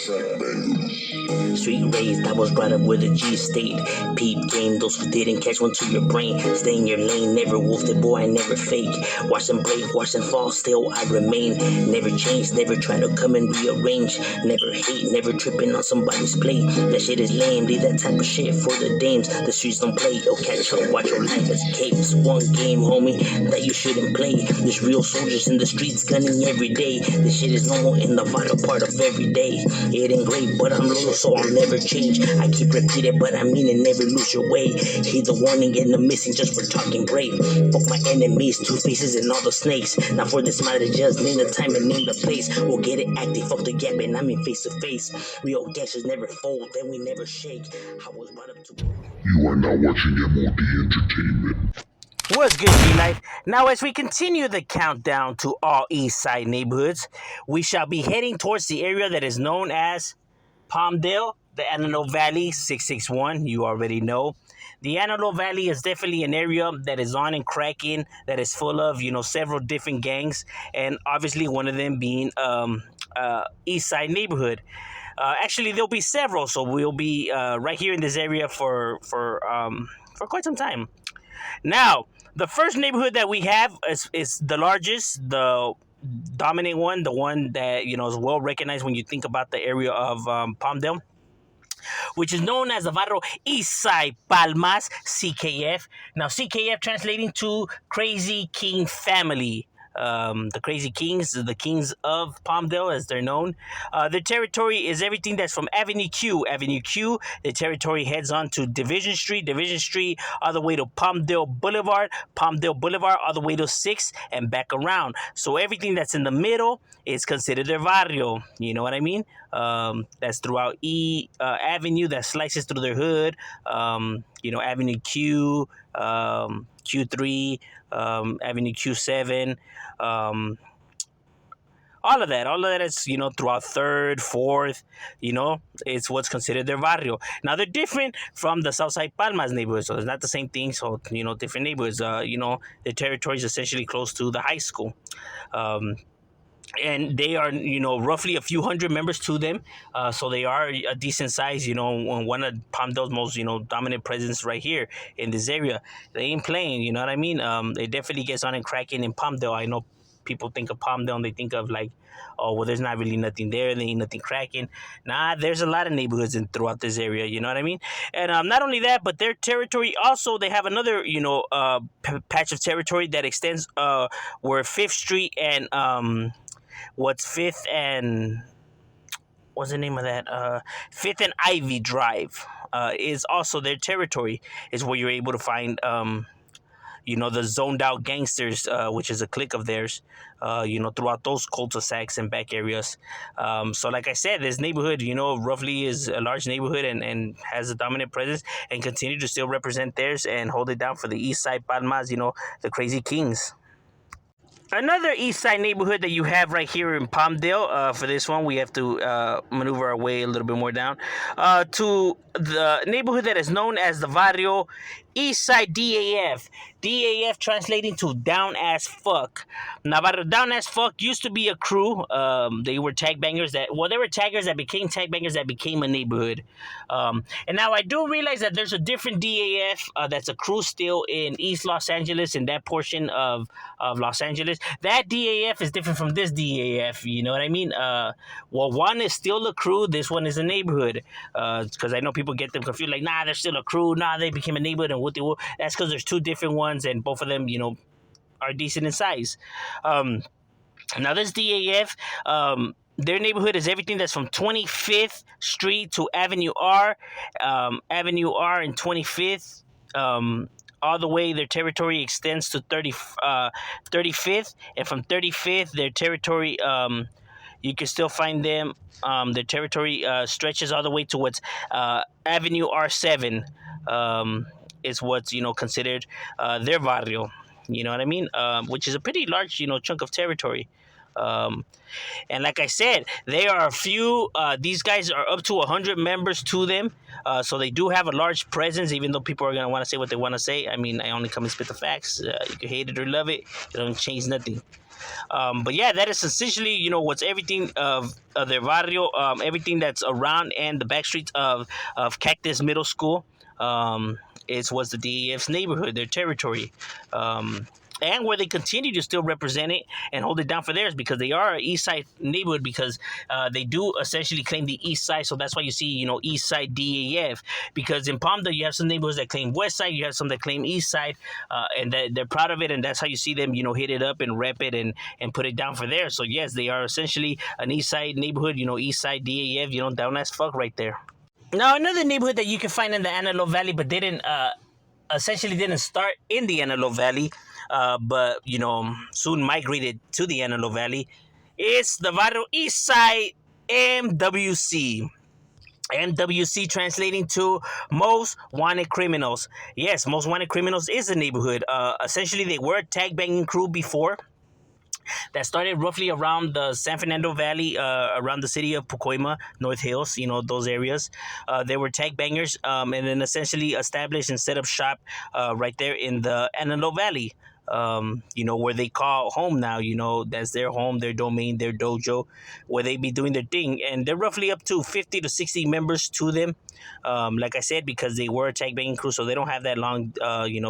Street raised, I was brought up with a G state. Peep game, those who didn't catch one to your brain. Stay in your lane, never wolfed it, boy, I never fake. Watch them break, watch them fall, still I remain. Never change, never try to come and rearrange. Never hate, never tripping on somebody's plate. That shit is lame, leave that type of shit for the dames. The streets don't play, yo, catch up, watch your life as capes. One game, homie, that you shouldn't play. There's real soldiers in the streets gunning every day. This shit is normal in the vital part of every day. It ain't great, but I'm loyal, so I'll never change. I keep repeating, but I mean it, never lose your way. Heed the warning and the missing just for talking brave. Fuck my enemies, two faces and all the snakes. Not for this matter, just name the time and name the place. We'll get it active, fuck the gap, and I mean face to face. Real gangsters never fold, then we never shake. I was brought up to... You are now watching M.O.D. Entertainment. What's good, G-Life? Now, as we continue the countdown to all East Side neighborhoods, we shall be heading towards the area that is known as Palmdale, the Antelope Valley, 661, you already know. The Antelope Valley is definitely an area that is on and cracking, that is full of, several different gangs, and obviously one of them being East Side neighborhood. Actually, there'll be several, so we'll be right here in this area for quite some time. Now, the first neighborhood that we have is the largest, the dominant one, the one that, is well recognized when you think about the area of Palmdale, which is known as the Varrios East Side Palmas, CKF. Now, CKF translating to Crazy King Family. The Crazy Kings, the Kings of Palmdale, as they're known. Their territory is everything that's from Avenue Q. Avenue Q, the territory heads on to Division Street all the way to Palmdale Boulevard all the way to 6th and back around. So everything that's in the middle is considered their barrio. You know what I mean? That's throughout Avenue that slices through their hood. Avenue Q, Q3, Avenue Q7, all of that is, throughout 3rd, 4th, it's what's considered their barrio. Now, they're different from the Southside Palmas neighborhood, so it's not the same thing, so, different neighborhoods. Their territory is essentially close to the high school. And they are, roughly a few hundred members to them. So they are a decent size, one of Palmdale's most, dominant presence right here in this area. They ain't playing, you know what I mean? It definitely gets on and cracking in Palmdale. I know people think of Palmdale and they think of like, oh, well, there's not really nothing there. There ain't nothing cracking. Nah, there's a lot of neighborhoods throughout this area, you know what I mean? And not only that, but their territory also, they have another, patch of territory that extends where 5th Street and... what's 5th and what's the name of that? 5th and Ivy Drive is also their territory. Is where you're able to find the zoned out gangsters, which is a clique of theirs, throughout those cul-de-sacs and back areas. So like I said, this neighborhood, roughly is a large neighborhood and has a dominant presence and continue to still represent theirs and hold it down for the East Side Palmas, the Crazy Kings. Another East Side neighborhood that you have right here in Palmdale, for this one, we have to maneuver our way a little bit more down to the neighborhood that is known as the Varrio East Side DAF. DAF translating to down as fuck. Now, down as fuck used to be a crew. They were tag bangers they were taggers that became tag bangers that became a neighborhood. And now I do realize that there's a different DAF that's a crew still in East Los Angeles, in that portion of Los Angeles. That DAF is different from this DAF, you know what I mean? One is still a crew, this one is a neighborhood. Because I know people get them confused, like, nah, they're still a crew, nah, they became a neighborhood, and what they were. That's because there's two different ones, and both of them, are decent in size. Now, this DAF, their neighborhood is everything that's from 25th Street to Avenue R, Avenue R and 25th, all the way. Their territory extends to 35th, and from 35th, their territory, you can still find them. Their territory stretches all the way towards Avenue R7, is what's, considered their barrio. You know what I mean? Which is a pretty large, chunk of territory. And like I said, they are a few. These guys are up to 100 members to them, so they do have a large presence. Even though people are gonna want to say what they want to say, I mean, I only come and spit the facts. You can hate it or love it. It don't change nothing. But yeah, that is essentially, what's everything of their barrio, everything that's around and the back streets of Cactus Middle School. Was the DAF's neighborhood, their territory. And where they continue to still represent it and hold it down for theirs, because they are an East Side neighborhood, because they do essentially claim the East Side. So that's why you see, East Side DAF, because in Palmdale you have some neighborhoods that claim West Side, you have some that claim East Side, and they're proud of it, and that's how you see them, hit it up and rep it and put it down for theirs. So yes, they are essentially an East Side neighborhood, East Side DAF, down as fuck right there. Now, another neighborhood that you can find in the Antelope Valley, but essentially didn't start in the Antelope Valley, but soon migrated to the Antelope Valley, is the Varrio East Side MWC. MWC translating to Most Wanted Criminals. Yes, Most Wanted Criminals is a neighborhood. Essentially, they were a tag banging crew before, that started roughly around the San Fernando Valley, around the city of Pucoima, North Hills, those areas. They were tag bangers, and then essentially established and set up shop right there in the Antelope Valley. Where they call home now, that's their home, their domain, their dojo, where they be doing their thing. And they're roughly up to 50 to 60 members to them. Like I said, because they were a tag banging crew, so they don't have that long,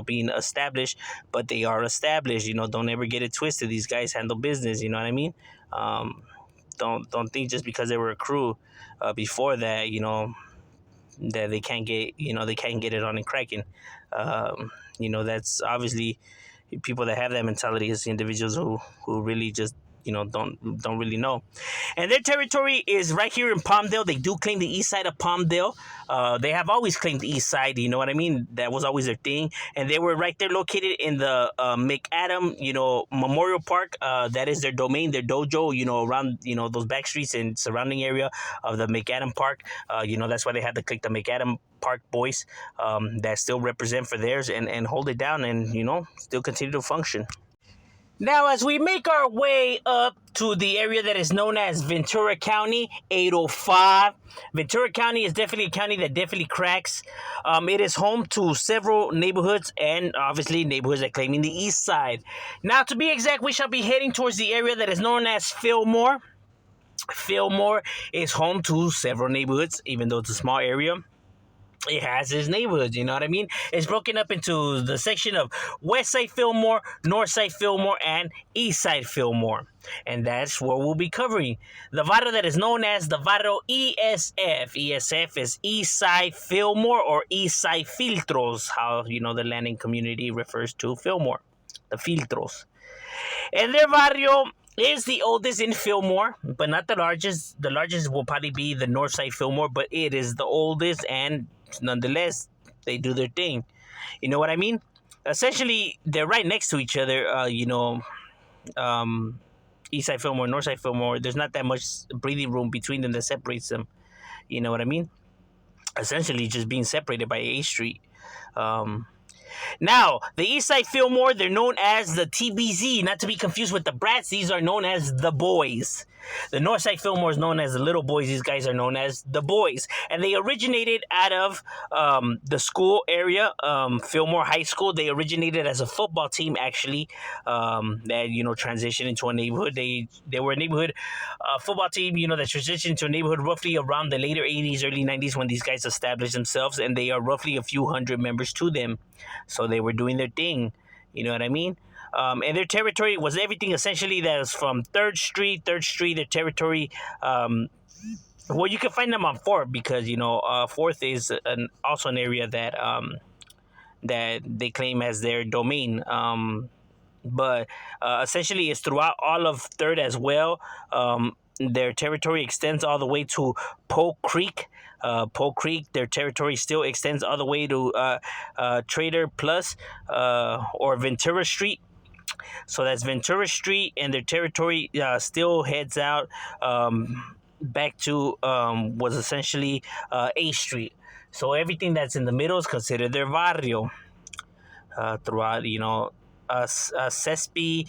being established, but they are established. Don't ever get it twisted. These guys handle business. You know what I mean? Don't think just because they were a crew before that, that they can't get it on and cracking. That's obviously people that have that mentality is individuals who really just don't really know. And their territory is right here in Palmdale. They do claim the east side of Palmdale. They have always claimed the east side, you know what I mean? That was always their thing. And they were right there located in the McAdam, Memorial Park. That is their domain, their dojo, around, those back streets and surrounding area of the McAdam Park. That's why they had to click the McAdam Park boys that still represent for theirs and hold it down and, still continue to function. Now, as we make our way up to the area that is known as Ventura County, 805. Ventura County is definitely a county that definitely cracks. It is home to several neighborhoods and obviously neighborhoods that claim in the east side. Now, to be exact, we shall be heading towards the area that is known as Fillmore. Fillmore is home to several neighborhoods, even though it's a small area. It has its neighborhoods, you know what I mean? It's broken up into the section of West Side Fillmore, North Side Fillmore, and East Side Fillmore. And that's what we'll be covering. The barrio that is known as the barrio ESF. ESF is East Side Fillmore, or East Side Filtros, how, the landing community refers to Fillmore. The Filtros. And their barrio is the oldest in Fillmore, but not the largest. The largest will probably be the North Side Fillmore, but it is the oldest, and nonetheless, they do their thing. You know what I mean? Essentially, they're right next to each other. East Side Fillmore, North Side Fillmore. There's not that much breathing room between them that separates them. You know what I mean? Essentially, just being separated by A Street. Now, the East Side Fillmore, they're known as the TBZ, not to be confused with the Brats. These are known as the Boys. The North Side Fillmore is known as the Little Boys. These guys are known as the Boys. And they originated out of the school area, Fillmore High School. They originated as a football team, actually, that, transitioned into a neighborhood. They were a neighborhood football team, that transitioned into a neighborhood roughly around the later 80s, early 90s when these guys established themselves. And they are roughly a few hundred members to them. So they were doing their thing. You know what I mean? And their territory was everything essentially that was from 3rd Street, their territory. Well, you can find them on 4th because, 4th is also an area that that they claim as their domain. But essentially it's throughout all of 3rd as well. Their territory extends all the way to Polk Creek. Polk Creek, their territory still extends all the way to Trader Plus or Ventura Street. So that's Ventura Street, and their territory still heads out back to was essentially A Street. So everything that's in the middle is considered their barrio throughout, Cespi,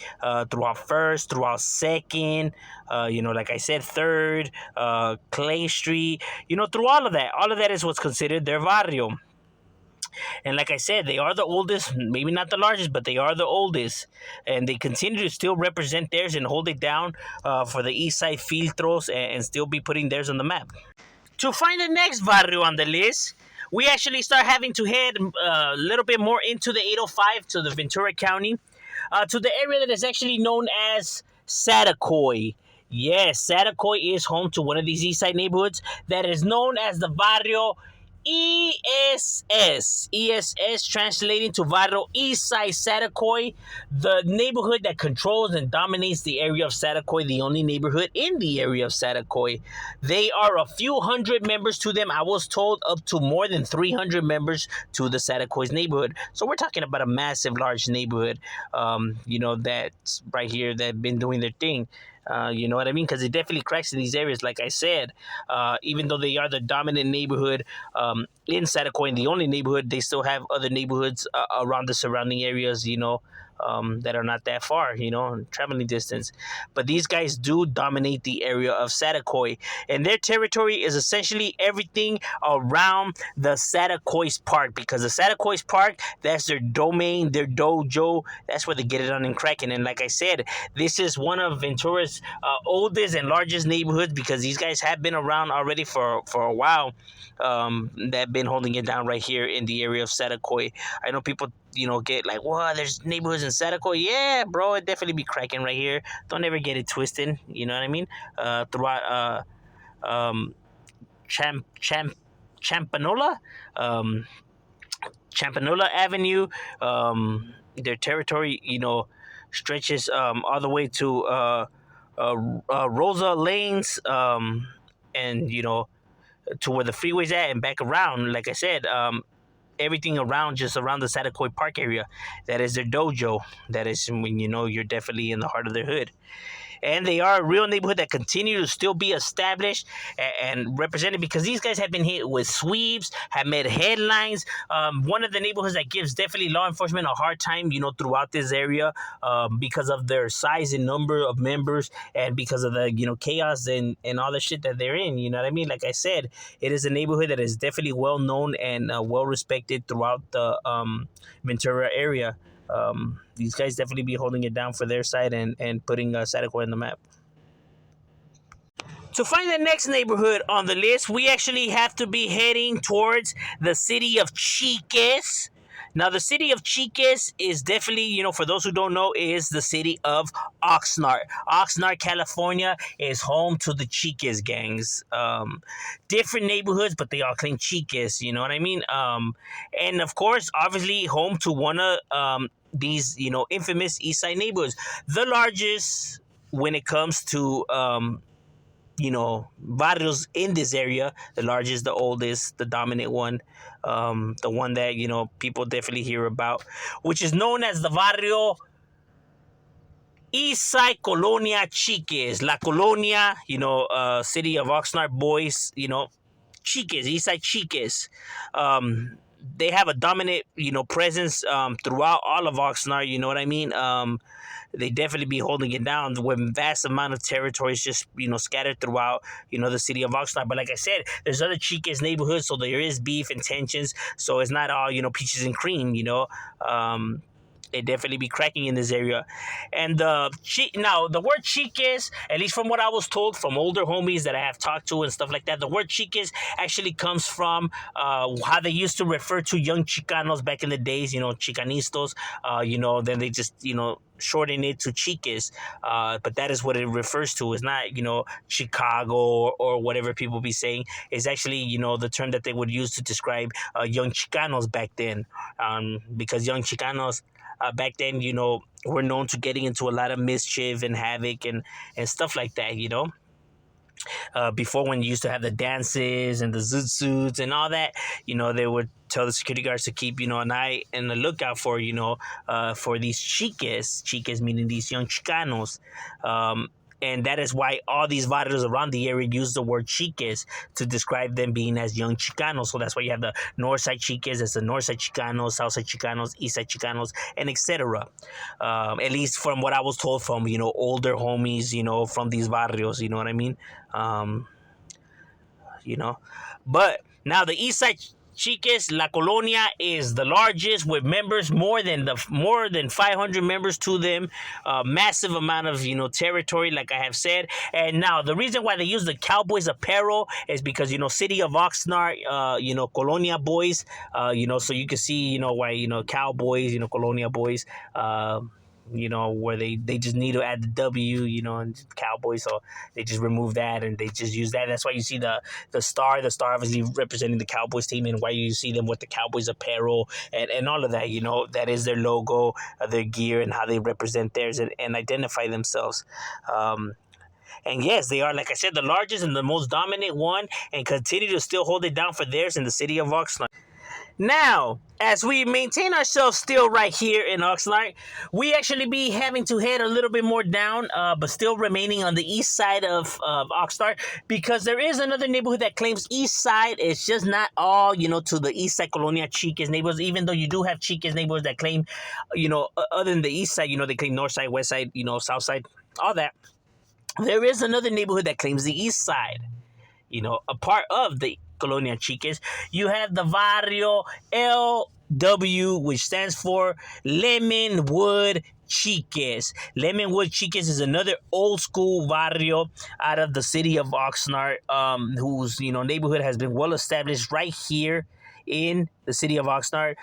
throughout First, throughout Second, like I said, Third, Clay Street, through all of that is what's considered their barrio. And like I said, they are the oldest, maybe not the largest, but they are the oldest. And they continue to still represent theirs and hold it down for the East Side Filtros, and still be putting theirs on the map. To find the next barrio on the list, we actually start having to head a little bit more into the 805 to the Ventura County, to the area that is actually known as Satacoy. Yes, Satacoy is home to one of these east side neighborhoods that is known as the Barrio ESS. ESS translating to Varro East Side Satacoy, the neighborhood that controls and dominates the area of Satacoy, the only neighborhood in the area of Satacoy. They are a few hundred members to them. I was told up to more than 300 members to the Satacoy's neighborhood. So we're talking about a massive, large neighborhood, that's right here that been doing their thing. You know what I mean? Because it definitely cracks in these areas. Like I said, even though they are the dominant neighborhood in Satacoy, the only neighborhood, they still have other neighborhoods around the surrounding areas, that are not that far, traveling distance. But these guys do dominate the area of Satacoy, and their territory is essentially everything around the Satacoy's Park, because the Satacoy's Park, that's their domain, their dojo. That's where they get it on and cracking. And like I said, this is one of Ventura's oldest and largest neighborhoods, because these guys have been around already for a while. That been holding it down right here in the area of Satacoy. I know people, get like, "Wow, there's neighborhoods in Satacoy." Yeah, bro, it definitely be cracking right here. Don't ever get it twisted. You know what I mean? Throughout Champanola, um, Champanola Avenue, their territory, stretches all the way to Rosa Lanes, and to where the freeway's at and back around. Like I said, everything around, just around the Satacoy Park area, that is their dojo. That is when you're definitely in the heart of their hood. And they are a real neighborhood that continue to still be established and represented, because these guys have been hit with sweeps, have made headlines. One of the neighborhoods that gives definitely law enforcement a hard time, throughout this area, because of their size and number of members, and because of the chaos and all the shit that they're in. You know what I mean? Like I said, it is a neighborhood that is definitely well known and well respected throughout the Ventura area. These guys definitely be holding it down for their side and putting Satacoy on the map. To find the next neighborhood on the list, we actually have to be heading towards the city of Chiques. Now, the city of Chiques is definitely, for those who don't know, is the city of Oxnard. Oxnard, California is home to the Chiques gangs. Different neighborhoods, but they all claim Chiques, you know what I mean? And of course, obviously, home to one of these, infamous East Side neighborhoods. The largest when it comes to barrios in this area, the largest, the oldest, the dominant one, the one that people definitely hear about, which is known as the Barrio East Side Colonia Chiques, La Colonia, city of Oxnard boys, Chiques, East Side Chiques. They have a dominant, presence throughout all of Oxnard. You know what I mean? They definitely be holding it down with vast amount of territories just scattered throughout the city of Oxnard. But like I said, there's other Chiques neighborhoods, so there is beef and tensions. So it's not all peaches and cream. They definitely be cracking in this area. And now the word Chiques, at least from what I was told from older homies that I have talked to and stuff like that, the word Chiques actually comes from how they used to refer to young Chicanos back in the days, Chicanistos, then they just, shorten it to Chiques. But that is what it refers to. It's not, Chicago or whatever people be saying. It's actually, the term that they would use to describe young Chicanos back then. Because young Chicanos back then, were known to getting into a lot of mischief and havoc and stuff like that, before, when you used to have the dances and the zoot suits and all that, they would tell the security guards to keep, an eye and a lookout for, for these chiques meaning these young Chicanos. And that is why all these barrios around the area use the word chiques to describe them being as young Chicanos. So that's why you have the north side chiques, it's the north side Chicanos, south side Chicanos, east side Chicanos, and etc. At least from what I was told from, older homies, from these barrios, you know what I mean? Um, you know. But now the East Side Chiques, La Colonia is the largest with members more than 500 members to them, massive amount of territory, like I have said. And now the reason why they use the Cowboys apparel is because City of Oxnard, Colonia boys, so you can see why Cowboys, Colonia boys. Where they just need to add the W, and Cowboys, so they just remove that and they just use that. That's why you see the star obviously representing the Cowboys team, and why you see them with the Cowboys apparel and all of that. That is their logo, their gear, and how they represent theirs and identify themselves. And yes, they are, like I said, the largest and the most dominant one, and continue to still hold it down for theirs in the city of Oxnard. Now, as we maintain ourselves still right here in Oxnard, we actually be having to head a little bit more down, but still remaining on the east side of Oxnard, because there is another neighborhood that claims east side. It's just not all, to the east side Colonia Chiques neighborhoods, even though you do have Chiques neighborhoods that claim, other than the east side, they claim north side, west side, south side, all that. There is another neighborhood that claims the east side, a part of the Colonia Chiques. You have the Varrio LW, which stands for Lemonwood Chiques. Lemonwood Chiques is another old school barrio out of the city of Oxnard, whose neighborhood has been well established right here in the city of Oxnard,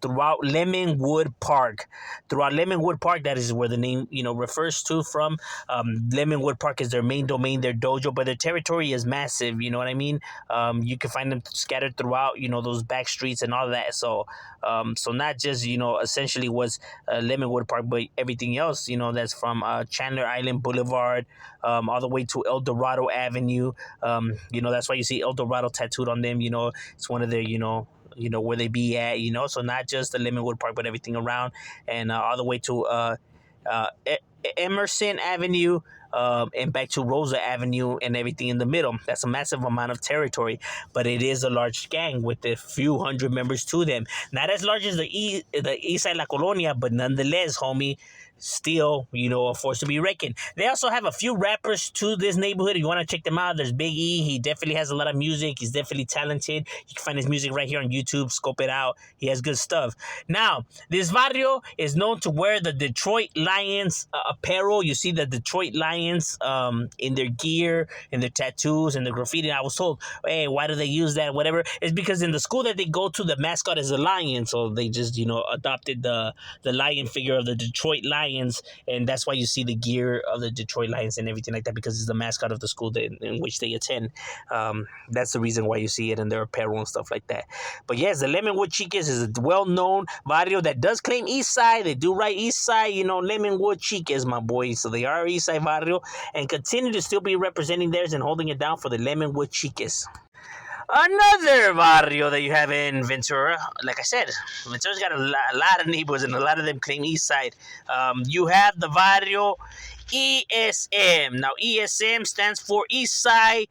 throughout Lemonwood Park. Throughout Lemonwood Park, that is where the name, refers to from. Lemonwood Park is their main domain, their dojo, but their territory is massive, you know what I mean? You can find them scattered throughout, those back streets and all that. So not just, essentially was Lemonwood Park, but everything else, that's from Chandler Island Boulevard, all the way to El Dorado Avenue. That's why you see El Dorado tattooed on them. It's one of their, where they be at, so not just the Lemonwood Park, but everything around, and all the way to Emerson Avenue, and back to Rosa Avenue and everything in the middle. That's a massive amount of territory, but it is a large gang with a few hundred members to them. Not as large as the East Side La Colonia, but nonetheless, homie, still, a force to be reckoned. They also have a few rappers to this neighborhood. If you want to check them out, there's Big E. He definitely has a lot of music. He's definitely talented. You can find his music right here on YouTube. Scope it out. He has good stuff. Now, this barrio is known to wear the Detroit Lions apparel. You see the Detroit Lions in their gear, in their tattoos, and the graffiti. And I was told, hey, why do they use that? Whatever. It's because in the school that they go to, the mascot is a lion. So they just, adopted the lion figure of the Detroit Lions, and that's why you see the gear of the Detroit Lions and everything like that, because it's the mascot of the school in which they attend. That's the reason why you see it in their apparel and stuff like that. But yes, the Lemonwood Chiques is a well-known barrio that does claim east side. They do right east side, Lemonwood Chiques, my boys. So they are east side barrio and continue to still be representing theirs and holding it down for the Lemonwood Chiques. Another barrio that you have in Ventura, like I said, Ventura's got a lot of neighborhoods, and a lot of them claim east side. You have the barrio ESM. Now, ESM stands for East Side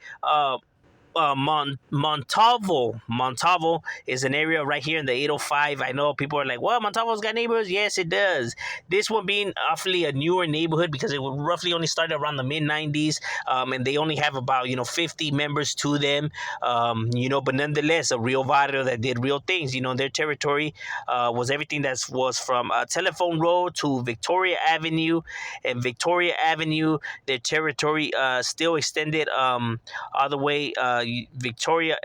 Montalvo. Montalvo is an area right here in the 805. I know people are like, well, Montalvo's got neighborhoods. Yes, it does. This one being awfully a newer neighborhood because it roughly only started around the mid-90s, and they only have about 50 members to them, but nonetheless a real barrio that did real things. Their territory was everything that was from Telephone Road to Victoria Avenue, and Victoria Avenue, their territory still extended all the way. Victoria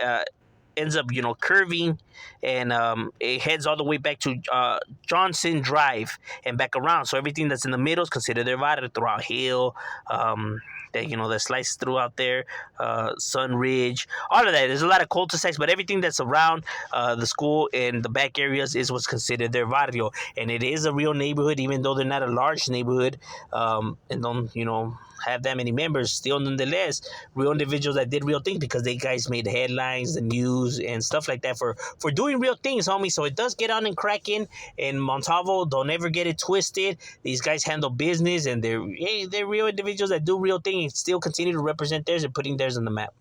ends up, curving, and it heads all the way back to Johnson Drive and back around. So everything that's in the middle is considered their barrio. Throughout Hill, that slices throughout there, Sunridge, all of that. There's a lot of cul-de-sacs, but everything that's around the school and the back areas is what's considered their barrio. And it is a real neighborhood, even though they're not a large neighborhood, and don't, have that many members. Still, nonetheless, real individuals that did real things because they guys made headlines, the news, news and stuff like that for doing real things, homie. So it does get on and cracking in Montalvo. Don't ever get it twisted. These guys handle business, and they're real individuals that do real things and still continue to represent theirs and putting theirs on the map.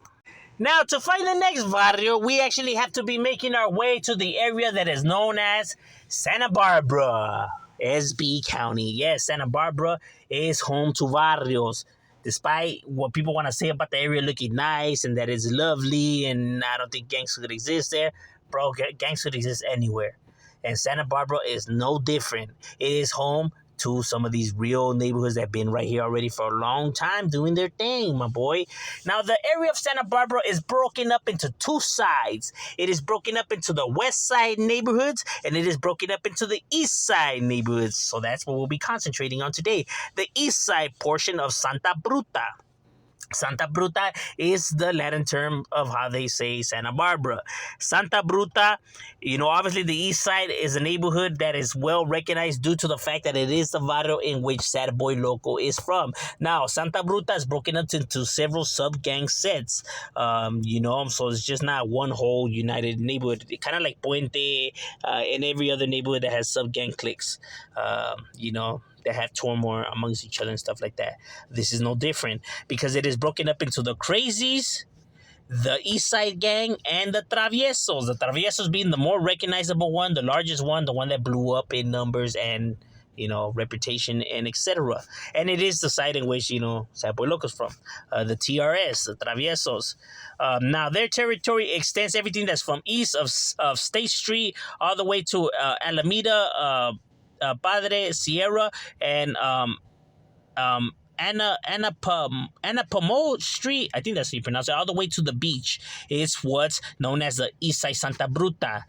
Now, to find the next barrio, we actually have to be making our way to the area that is known as Santa Barbara, SB County. Yes, Santa Barbara is home to Varrios. Despite what people want to say about the area looking nice and that it's lovely and I don't think gangs could exist there, bro, gangs could exist anywhere. And Santa Barbara is no different. It is home to some of these real neighborhoods that have been right here already for a long time doing their thing, my boy. Now, the area of Santa Barbara is broken up into two sides. It is broken up into the west side neighborhoods, and it is broken up into the east side neighborhoods. So that's what we'll be concentrating on today. The east side portion of Santa Bruta. Santa Bruta is the Latin term of how they say Santa Barbara. Santa Bruta, obviously the east side is a neighborhood that is well recognized due to the fact that it is the barrio in which Sad Boy Loco is from. Now, Santa Bruta is broken up into several sub-gang sets, so it's just not one whole united neighborhood. Kind of like Puente and every other neighborhood that has sub-gang cliques, that have turmoil amongst each other and stuff like that. This is no different because it is broken up into the Crazies, the East Side Gang, and the Traviesos. The Traviesos being the more recognizable one, the largest one, the one that blew up in numbers and reputation and etc. And it is the side in which Sad Boy Loco's from. The TRS, the Traviesos. Now their territory extends everything that's from east of State Street all the way to Alameda, Padre, Sierra, and Anapamo Street, I think that's how you pronounce it, all the way to the beach. It's what's known as the East Side Santa Bruta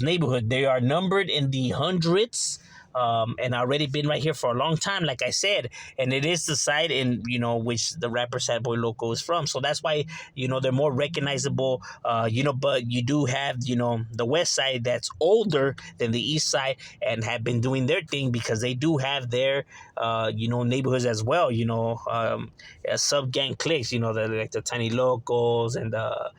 neighborhood. They are numbered in the hundreds. And already been right here for a long time, like I said, and it is the side in which the rapper Sad Boy Loco is from. So that's why they're more recognizable. But you do have the west side that's older than the east side and have been doing their thing because they do have their neighborhoods as well. Sub gang cliques. Like the Tiny Locos and the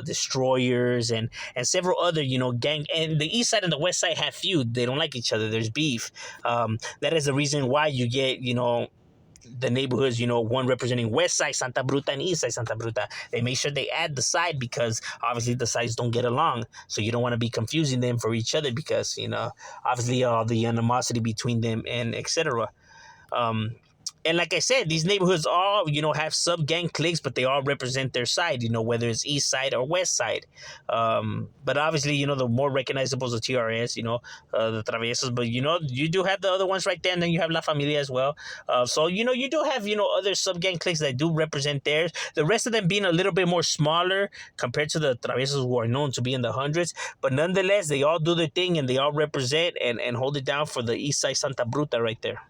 Destroyers and several other gang, and the east side and the west side have feud. They don't like each other. There's beef. That is the reason why you get the neighborhoods, one representing west side Santa Bruta and east side Santa Bruta. They make sure they add the side because obviously the sides don't get along, so you don't want to be confusing them for each other because obviously all the animosity between them and etc. And like I said, these neighborhoods all, have sub-gang cliques, but they all represent their side, whether it's east side or west side. But obviously, the more recognizable is the TRS, the Traviesos. But, you do have the other ones right there, and then you have La Familia as well. So, you do have, other sub-gang cliques that do represent theirs. The rest of them being a little bit more smaller compared to the Traviesos who are known to be in the hundreds. But nonetheless, they all do their thing, and they all represent and hold it down for the east side Santa Bruta right there.